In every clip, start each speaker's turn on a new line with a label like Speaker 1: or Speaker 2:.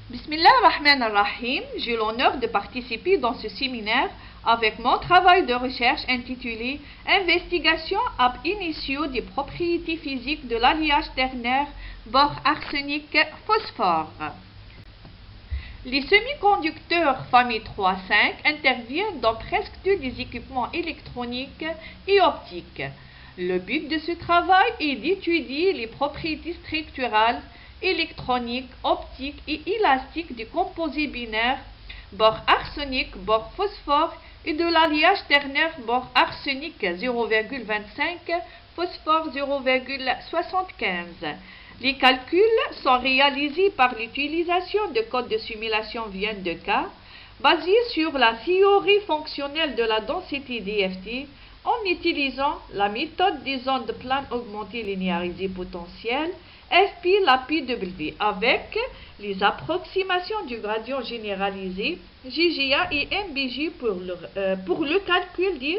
Speaker 1: Bismillah ar-Rahman ar-Rahim, j'ai l'honneur de participer dans ce séminaire avec mon travail de recherche intitulé Investigation ab initio des propriétés physiques de l'alliage ternaire bore-arsenic-phosphore. Les semi-conducteurs famille 3-5 interviennent dans presque tous les équipements électroniques et optiques. Le but de ce travail est d'étudier les propriétés structurales, électroniques, optiques et élastiques du composé binaire bore-arsenic, bore-phosphore et de l'alliage ternaire bore-arsenic 0,25, phosphore 0,75. Les calculs sont réalisés par l'utilisation de codes de simulation Vienne de cas basés sur la théorie fonctionnelle de la densité DFT en utilisant la méthode des ondes planes augmentées linéarisées potentielles FP-LAPW avec les approximations du gradient généralisé GGA et MBJ pour le calcul du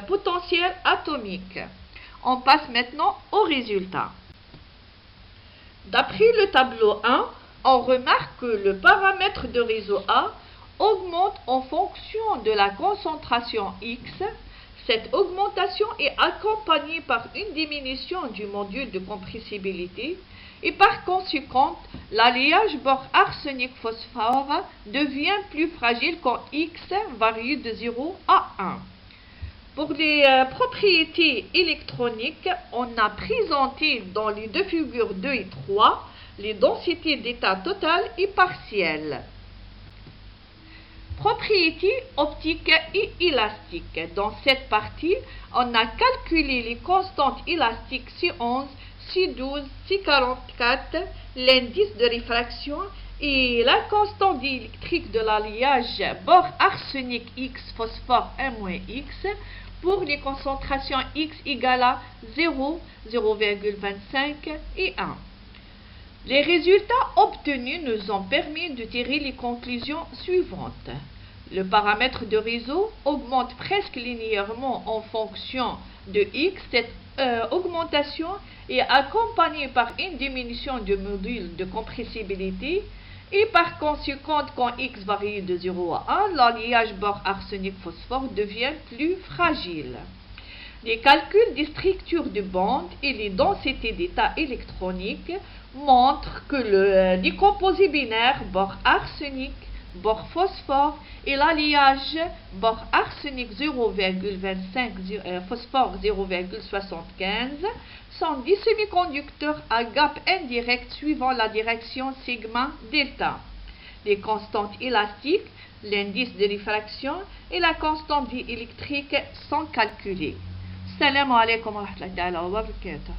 Speaker 1: potentiel atomique. On passe maintenant aux résultats. D'après le tableau 1, on remarque que le paramètre de réseau A augmente en fonction de la concentration X. Cette augmentation est accompagnée par une diminution du module de compressibilité et par conséquent, l'alliage bore-arsenic-phosphore devient plus fragile quand X varie de 0 à 1. Pour les propriétés électroniques, on a présenté dans les deux figures 2 et 3 les densités d'état total et partielles. Propriétés optiques et élastiques. Dans cette partie, on a calculé les constantes élastiques C11, C12, C44, l'indice de réfraction et la constante diélectrique de l'alliage bore-arsenic X phosphore 1-X pour les concentrations X égale à 0, 0,25 et 1. Les résultats obtenus nous ont permis de tirer les conclusions suivantes. Le paramètre de réseau augmente presque linéairement en fonction de X. Cette augmentation est accompagnée par une diminution du module de compressibilité et par conséquent, quand X varie de 0 à 1, l'alliage bore-arsenic-phosphore devient plus fragile. Les calculs des structures de bande et les densités d'état électronique montrent que les composés binaires bore-arsenic, bore-phosphore et l'alliage bore-arsenic 0,25, phosphore 0,75 sont des semi-conducteurs à gap indirect suivant la direction sigma delta. Les constantes élastiques, l'indice de réfraction et la constante diélectrique sont calculées. Assalamu alaikum wa rahmatullahi wa barakatuh.